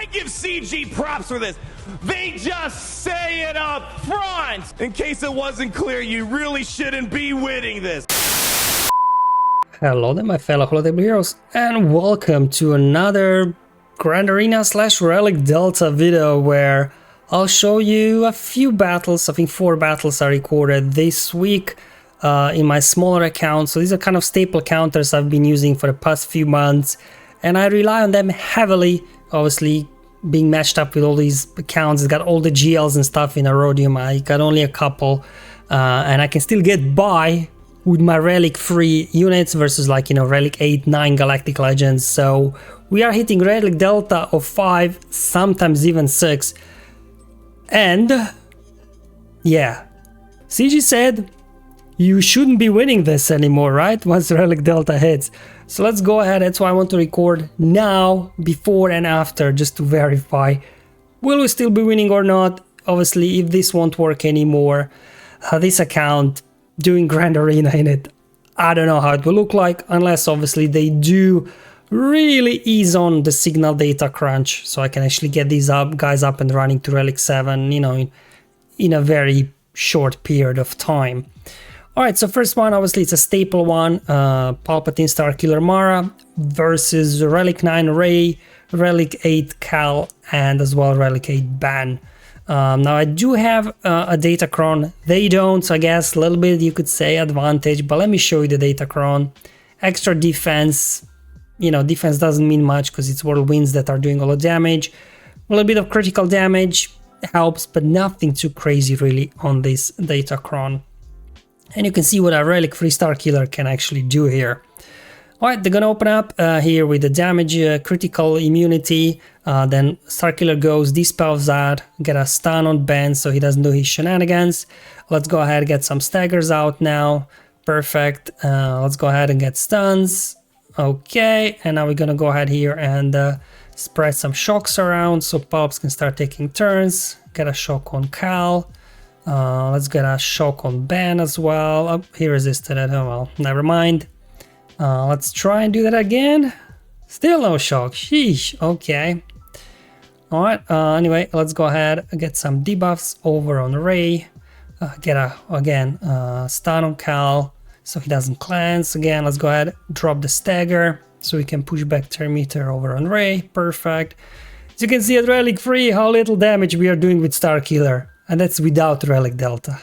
I give CG props for this. They just say it up front. In case it wasn't clear, you really shouldn't be winning this. Hello there, my fellow holotable heroes, and welcome to another Grand Arena / Relic Delta video where I'll show you a few battles. I think 4 battles I recorded this week in my smaller account. So these are kind of staple counters I've been using for the past few months, and I rely on them heavily, obviously being matched up with all these accounts. It's got all the GLs and stuff in Aurodium. I got only a couple, and I can still get by with my Relic free units versus, like, you know, Relic 8, 9 Galactic Legends. So we are hitting Relic Delta of 5, sometimes even 6. And yeah, CG said you shouldn't be winning this anymore, right? Once Relic Delta hits. So let's go ahead. That's why I want to record now, before and after, just to verify. Will we still be winning or not? Obviously, if this won't work anymore, this account doing Grand Arena in it, I don't know how it will look like, unless obviously they do really ease on the signal data crunch, so I can actually get these guys up and running to Relic 7, you know, in a very short period of time. Alright, so first one, obviously it's a staple one, Palpatine Starkiller Mara versus Relic 9 Rey, Relic 8 Cal, and as well Relic 8 Bane. Now I do have a Datacron, they don't, so I guess a little bit you could say advantage, but let me show you the Datacron. Extra defense, you know, defense doesn't mean much because it's whirlwinds that are doing all the damage. A little bit of critical damage helps, but nothing too crazy really on this Datacron. And you can see what a Relic free Starkiller can actually do here. Alright, they're gonna open up here with the damage, critical immunity, then Starkiller goes, dispels that, get a stun on Ben so he doesn't do his shenanigans. Let's go ahead and get some staggers out now. Perfect. Let's go ahead and get stuns. Okay, and now we're gonna go ahead here and spread some shocks around so Pulps can start taking turns. Get a shock on Cal. Let's get a shock on Ben as well. Oh, he resisted it. Oh well, never mind. Let's try and do that again. Still no shock. Sheesh. Okay. Alright, anyway, let's go ahead and get some debuffs over on Rey. Get a, again, stun on Cal so he doesn't cleanse. Again, let's go ahead, drop the stagger so we can push back Termeter over on Rey. Perfect. As you can see at Relic free how little damage we are doing with Starkiller. And that's without Relic Delta.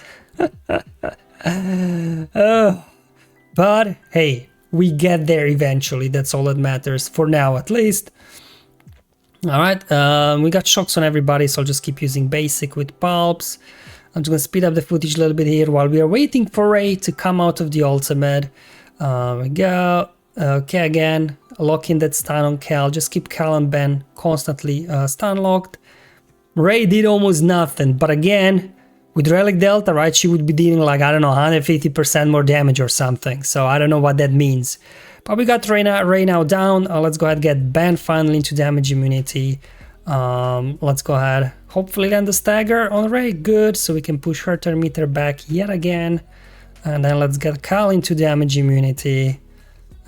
But hey, we get there eventually. That's all that matters, for now at least. Alright, we got shocks on everybody, so I'll just keep using basic with Pulps. I'm just going to speed up the footage a little bit here while we are waiting for Rey to come out of the ultimate. We go. Okay, again, lock in that stun on Cal. Just keep Cal and Ben constantly stun locked. Rey did almost nothing, but again, with Relic Delta, right, she would be dealing like, I don't know, 150% more damage or something, so I don't know what that means. But we got Rey now down. Let's go ahead and get Ben finally into damage immunity. Let's go ahead, hopefully land the stagger on Rey, good, so we can push her Termeter back yet again. And then let's get Cal into damage immunity.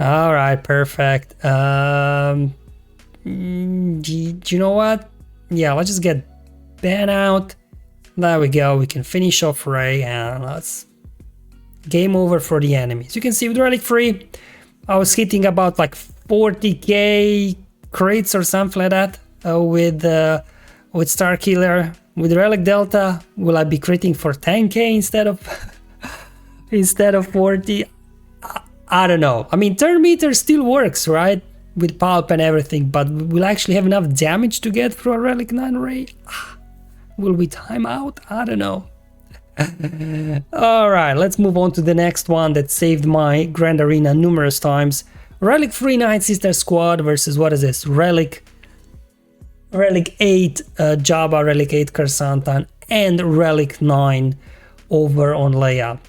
Alright, perfect. Do you know what? Yeah, let's just get Ben out. There we go, we can finish off Rey, and let's game over for the enemies. You can see with Relic free, I was hitting about like 40k crits or something like that with Starkiller. With Relic Delta, will I be critting for 10k instead of 40? I don't know. I mean, Termeter still works, right? With Pulp and everything, but we'll actually have enough damage to get through a Relic 9 Rey. Will we time out? I don't know. Alright, let's move on to the next one that saved my Grand Arena numerous times. Relic free Night Sister Squad versus, what is this? Relic 8 Jabba, Relic 8 Karsantan, and Relic 9 over on Leia.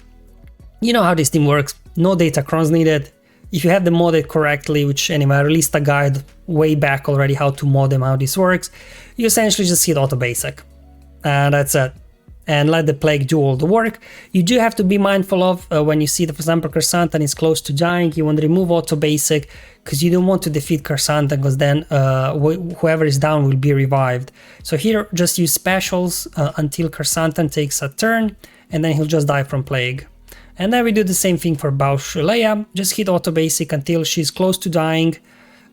You know how this team works. No Datacrons needed. If you have them modded correctly, which anyway, I released a guide way back already how to mod them, how this works, you essentially just hit auto basic. And that's it. and let the plague do all the work. You do have to be mindful of when you see that, for example, Karsantan is close to dying, you want to remove auto basic because you don't want to defeat Karsantan, because then whoever is down will be revived. So here just use specials until Karsantan takes a turn, and then he'll just die from plague. And then we do the same thing for Leia, just hit auto basic until she's close to dying,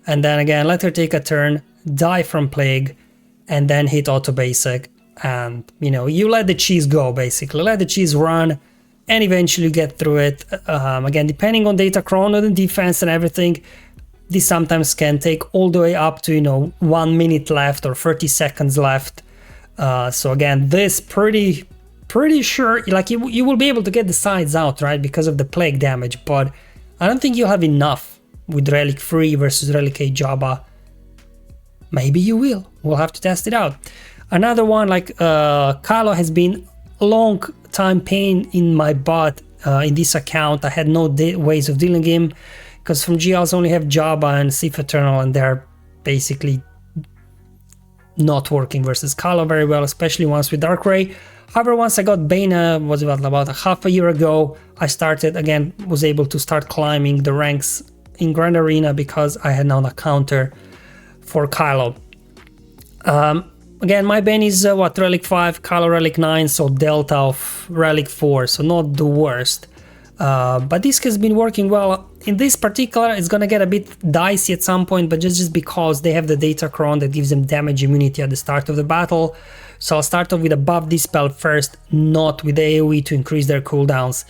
and then again let her take a turn, die from plague, and then hit auto basic. And you know, you let the cheese go, basically let the cheese run and eventually get through it. Again, depending on data chrono, the defense and everything, this sometimes can take all the way up to, you know, 1 minute left or 30 seconds left. So again, this pretty sure, like you will be able to get the sides out, right, because of the plague damage, but I don't think you'll have enough with Relic 3 versus Relic 8 Jabba. Maybe you will, we'll have to test it out. Another one, like Kylo has been a long time pain in my butt in this account. I had no ways of dealing him, because from GLs only have Jabba and Sith Eternal, and they're basically not working versus Kylo very well, especially once with Dark Rey. However, once I got Bane, was about a half a year ago, I started again, was able to start climbing the ranks in Grand Arena because I had now a counter for Kylo. Again, my Bane is Relic 5, Kylo Relic 9, so delta of Relic 4, so not the worst. But this has been working well. In this particular, it's gonna get a bit dicey at some point, but just because they have the data chron that gives them damage immunity at the start of the battle. So I'll start off with a buff dispel first, not with AoE to increase their cooldowns.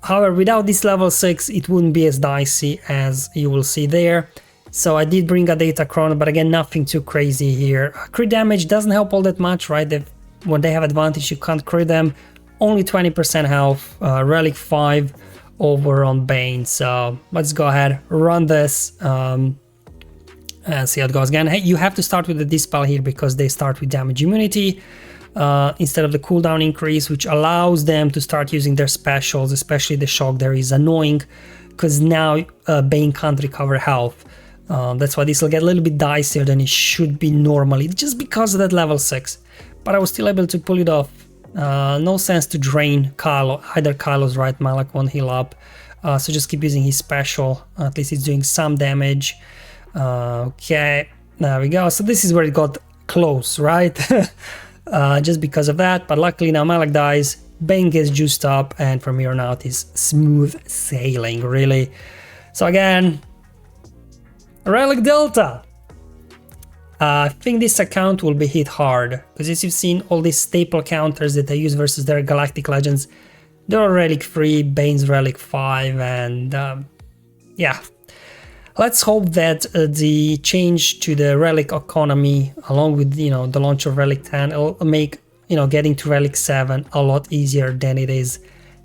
However, without this level 6, it wouldn't be as dicey as you will see there. So I did bring a data chrono, but again, nothing too crazy here. Crit damage doesn't help all that much, right? When they have advantage, you can't crit them. Only 20% health, Relic 5 over on Bane. So let's go ahead, run this, and see how it goes. Again, hey, you have to start with the dispel here because they start with damage immunity instead of the cooldown increase, which allows them to start using their specials, especially the shock there is annoying because now Bane can't recover health. That's why this will get a little bit dicier than it should be normally, just because of that level 6. But I was still able to pull it off. No sense to drain Kylo, either Kylo's right, Malak won't heal up. So just keep using his special, at least it's doing some damage. Okay, there we go. So this is where it got close, right? Just because of that, but luckily now Malak dies, Bane gets juiced up, and from here on out is smooth sailing, really. So again, Relic Delta. I think this account will be hit hard, because as you've seen, all these staple counters that they use versus their Galactic Legends, they're all Relic 3, Bane's Relic 5, and yeah. Let's hope that the change to the Relic economy, along with, you know, the launch of Relic 10, will make, you know, getting to Relic 7 a lot easier than it is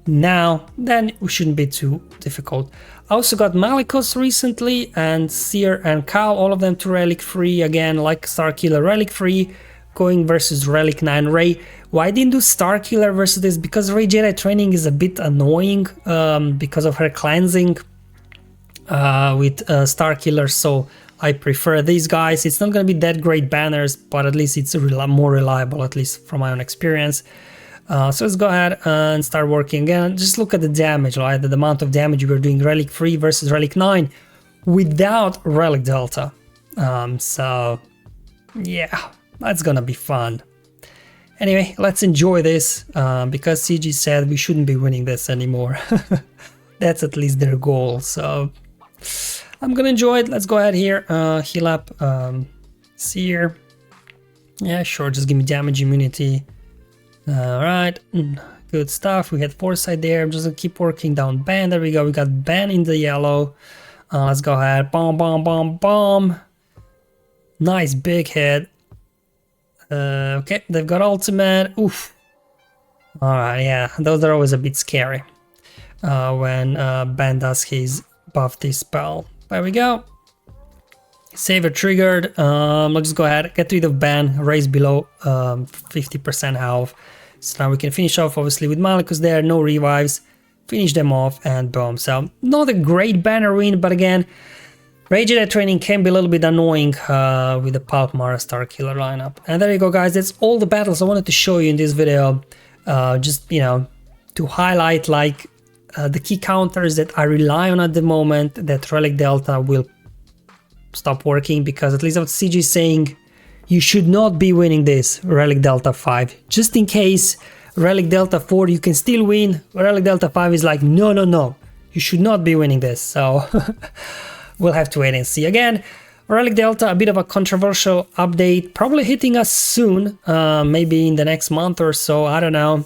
now. Then it shouldn't be too difficult. I also got Malicos recently, and Seer and Cal, all of them to Relic 3, again, like Starkiller Relic 3, going versus Relic 9 Rey. Why I didn't do Starkiller versus this? Because Rey Jedi training is a bit annoying because of her cleansing with Starkiller, so I prefer these guys. It's not going to be that great banners, but at least it's more reliable, at least from my own experience. So let's go ahead and start working again. Just look at the damage, right? The amount of damage we're doing Relic 3 versus Relic 9 without Relic Delta. So yeah, that's gonna be fun. Anyway, let's enjoy this because CG said we shouldn't be winning this anymore. That's at least their goal. So I'm gonna enjoy it. Let's go ahead here, heal up, Seer. Yeah, sure, just give me damage immunity. Alright, good stuff. We had Foresight there. I'm just gonna keep working down Bane. There we go. We got Bane in the yellow. Let's go ahead. Bomb, bomb, bomb, bomb. Nice big hit. Okay, they've got ultimate. Oof. Alright, yeah, those are always a bit scary when Bane does his buff dispel. There we go. Saver triggered. Let's just go ahead, get rid of Bane, raise below 50% health. So now we can finish off obviously with Malicos there, no revives, finish them off, and boom. So not a great banner win, but again, Rey Jedi training can be a little bit annoying with the Pulp Mara Starkiller lineup. And there you go, guys, that's all the battles I wanted to show you in this video. just, you know, to highlight like the key counters that I rely on at the moment, that Relic Delta will stop working, because at least what CG is saying, you should not be winning this Relic Delta 5. Just in case Relic Delta 4 you can still win, Relic Delta 5 is like, no, no, no, you should not be winning this. So we'll have to wait and see. Again, Relic Delta, a bit of a controversial update, probably hitting us soon, maybe in the next month or so, I don't know.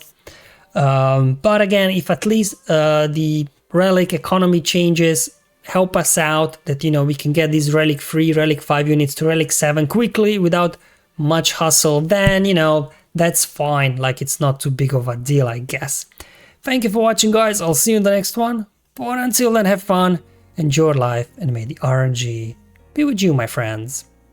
But again, if at least the Relic economy changes help us out, that, you know, we can get these Relic 3, Relic 5 units to Relic 7 quickly without much hustle, then, you know, that's fine. Like, it's not too big of a deal, I guess. Thank you for watching, guys. I'll see you in the next one. But until then, have fun, enjoy life, and may the RNG be with you, my friends.